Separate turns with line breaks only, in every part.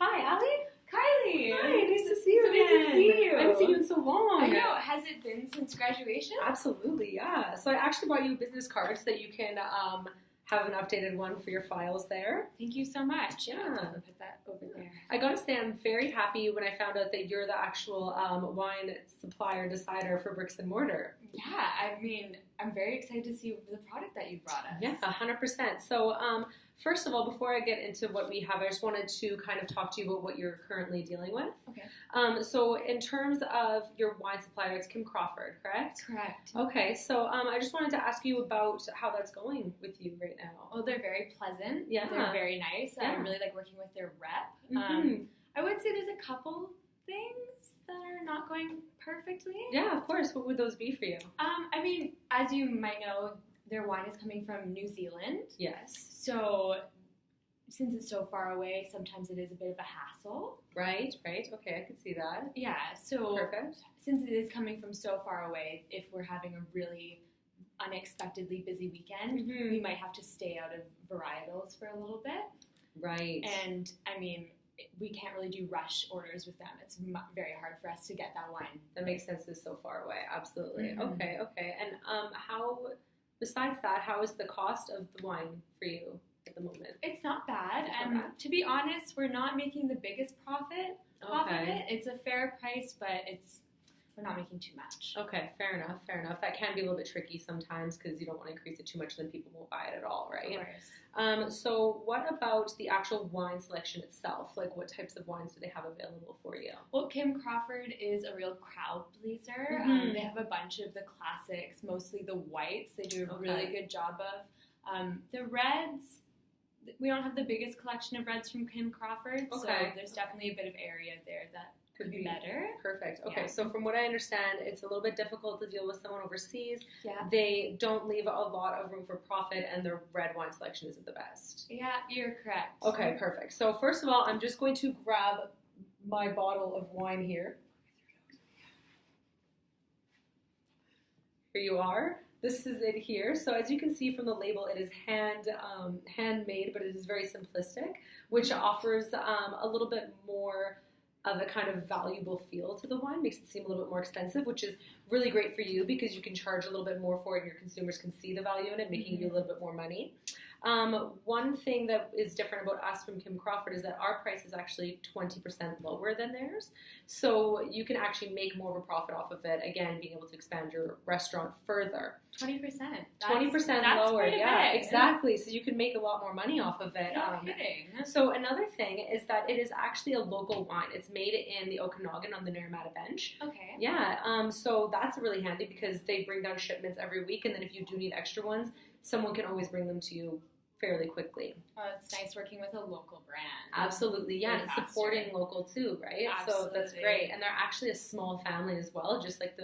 Hi, Allie.
Kylee!
Hi, nice to see you again.
Nice to see you.
I haven't seen you in so long.
I know. Has it been since graduation?
Absolutely, yeah. So I actually brought you a business card so that you can have an updated one for your files there.
Thank you so much.
Yeah.
I'm going to put that over there.
I gotta say, I'm very happy when I found out that you're the actual wine supplier decider for Brix and Mortar.
Yeah, I mean, I'm very excited to see the product that you brought us.
Yeah, 100%. So, first of all, before I get into what we have, I just wanted to kind of talk to you about what you're currently dealing with.
Okay.
So in terms of your wine supplier, it's Kim Crawford, correct?
Correct.
Okay, so I just wanted to ask you about how that's going with you right now.
Well, they're very pleasant.
Yeah.
They're very nice.
Yeah.
I really like working with their rep.
Mm-hmm.
I would say there's a couple things that are not going perfectly.
Yeah, of course. What would those be for you?
I mean, as you might know, their wine is coming from New Zealand.
Yes.
So since it's so far away, sometimes it is a bit of a hassle.
Right. Okay, I can see that.
Yeah, so
Perfect.
Since it is coming from so far away, if we're having a really unexpectedly busy weekend, we might have to stay out of varietals for a little bit.
Right.
And, I mean, we can't really do rush orders with them. It's very hard for us to get that wine.
That makes sense. It's so far away. Absolutely.
Mm-hmm.
Okay. And besides that, how is the cost of the wine for you at the moment?
It's not bad.
It's not bad.
To be honest, we're not making the biggest profit off of
Okay.
it. It's a fair price, but we're not making too much.
Okay, fair enough. That can be a little bit tricky sometimes because you don't want to increase it too much, then people won't buy it at all, right?
Of course.
So what about the actual wine selection itself? Like, what types of wines do they have available for you?
Well, Kim Crawford is a real crowd pleaser.
Mm-hmm.
They have a bunch of the classics, mostly the whites. They do a really good job of. The reds, we don't have the biggest collection of reds from Kim Crawford, so there's definitely a bit of area there that could be better.
Perfect. Okay,
Yeah.
so from what I understand, it's a little bit difficult to deal with someone overseas.
Yeah.
They don't leave a lot of room for profit, and their red wine selection isn't the best.
Yeah, you're correct.
Okay, perfect. So first of all, I'm just going to grab my bottle of wine here. Here you are. This is it here. So as you can see from the label, it is handmade, but it is very simplistic, which offers a little bit more of a kind of valuable feel to the wine, makes it seem a little bit more expensive, which is really great for you because you can charge a little bit more for it and your consumers can see the value in it, making you a little bit more money. One thing that is different about us from Kim Crawford is that our price is actually 20% lower than theirs. So you can actually make more of a profit off of it, again, being able to expand your restaurant further.
20%.
20%
that's
lower, yeah,
big.
exactly. So you can make a lot more money off of it.
No kidding.
So another thing is that it is actually a local wine. It's made in the Okanagan on the Naramata Bench.
Okay.
Yeah, so that's really handy because they bring down shipments every week, and then if you do need extra ones, someone can always bring them to you fairly quickly.
Oh, it's nice working with a local brand.
Absolutely, yeah, and it's supporting local too, right?
Absolutely.
So that's great. And they're actually a small family as well, just like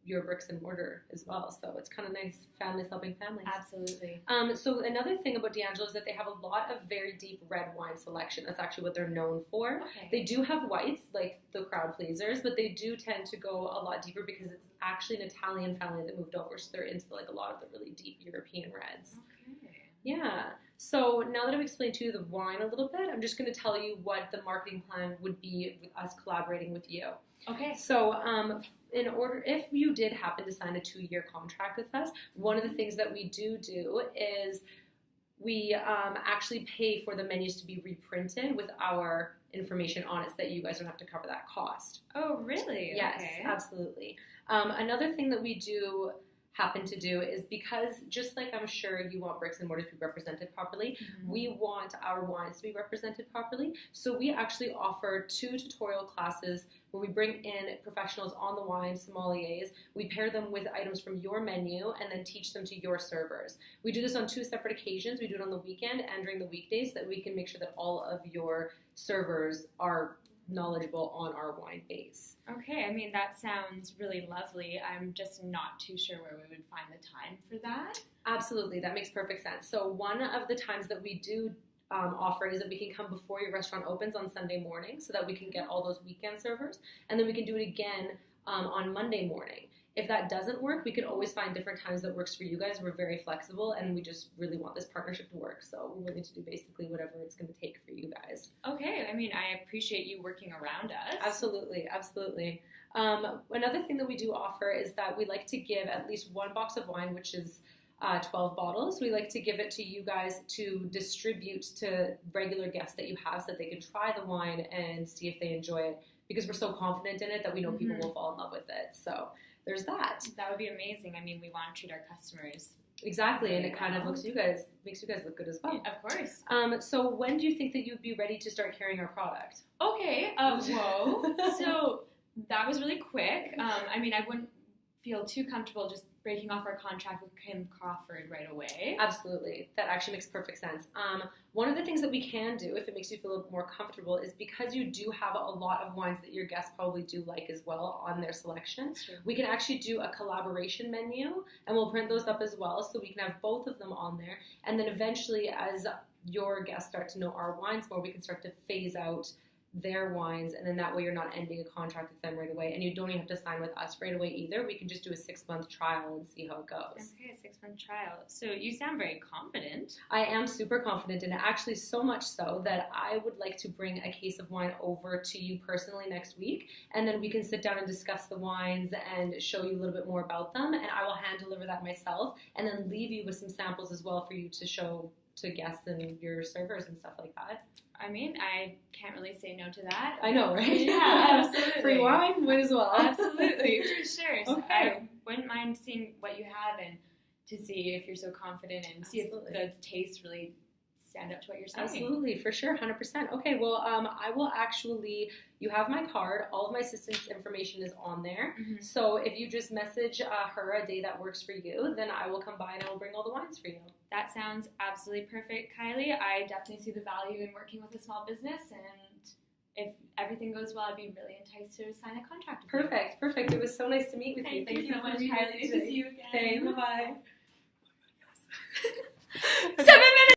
your Brix and Mortar as well. So it's kind of nice, families helping families.
Absolutely.
So another thing about D'Angelo is that they have a lot of very deep red wine selection. That's actually what they're known for.
Okay.
They do have whites, like the crowd pleasers, but they do tend to go a lot deeper because it's actually an Italian family that moved over, so they're into like a lot of the really deep European reds.
Okay.
Yeah. So now that I've explained to you the wine a little bit, I'm just going to tell you what the marketing plan would be with us collaborating with you.
Okay.
So if you did happen to sign a 2-year contract with us, one of the things that we do is we actually pay for the menus to be reprinted with our information on it so that you guys don't have to cover that cost.
Oh, really?
Yes,
Okay.
absolutely. Another thing that we do happen to do is because just like I'm sure you want Brix and Mortar to be represented properly, we want our wines to be represented properly. So we actually offer 2 tutorial classes where we bring in professionals on the wine, sommeliers. We pair them with items from your menu and then teach them to your servers. We do this on 2 separate occasions. We do it on the weekend and during the weekdays so that we can make sure that all of your servers are knowledgeable on our wine base.
Okay, I mean, that sounds really lovely. I'm just not too sure where we would find the time for that.
Absolutely, that makes perfect sense. So one of the times that we do offer is that we can come before your restaurant opens on Sunday morning so that we can get all those weekend servers, and then we can do it again on Monday morning. If that doesn't work, we could always find different times that works for you guys. We're very flexible, and we just really want this partnership to work, so we're willing to do basically whatever it's going to take for you guys.
Okay, I mean, I appreciate you working around us.
Absolutely, absolutely. Another thing that we do offer is that we like to give at least one box of wine, which is 12 bottles. We like to give it to you guys to distribute to regular guests that you have so that they can try the wine and see if they enjoy it, because we're so confident in it that we know people will fall in love with it. So there's that.
That would be amazing. I mean, we want to treat our customers
exactly, and it kind of makes you guys look good as well.
Of course.
So when do you think that you'd be ready to start carrying our product?
Okay. Whoa. So that was really quick. I mean, I wouldn't feel too comfortable just breaking off our contract with Kim Crawford right away.
Absolutely. That actually makes perfect sense. One of the things that we can do, if it makes you feel a little more comfortable, is because you do have a lot of wines that your guests probably do like as well on their selection, we can actually do a collaboration menu, and we'll print those up as well, so we can have both of them on there. And then eventually, as your guests start to know our wines more, we can start to phase out their wines, and then that way you're not ending a contract with them right away, and you don't even have to sign with us right away either. We can just do a 6-month trial and see how it goes.
Okay, a 6-month trial. So you sound very confident.
I am super confident in it, actually so much so that I would like to bring a case of wine over to you personally next week, and then we can sit down and discuss the wines and show you a little bit more about them, and I will hand deliver that myself and then leave you with some samples as well for you to show to guests and your servers and stuff like that.
I mean, I can't really say no to that.
I know, right?
Yeah, absolutely.
Free wine, might as well.
Absolutely, for sure. So
Okay.
I wouldn't mind seeing what you have and to see if you're so confident and see if the tastes really stand up to what you're saying.
Absolutely, for sure, 100%. Okay, well, I will actually, you have my card, all of my assistant's information is on there, so if you just message her a day that works for you, then I will come by and I will bring all the wines for you.
That sounds absolutely perfect, Kylie. I definitely see the value in working with a small business, and if everything goes well, I'd be really enticed to sign a contract with you.
Perfect. It was so nice to meet with you.
Thank you so much, Kylie. Nice to see you again.
Okay, bye-bye.
7 minutes!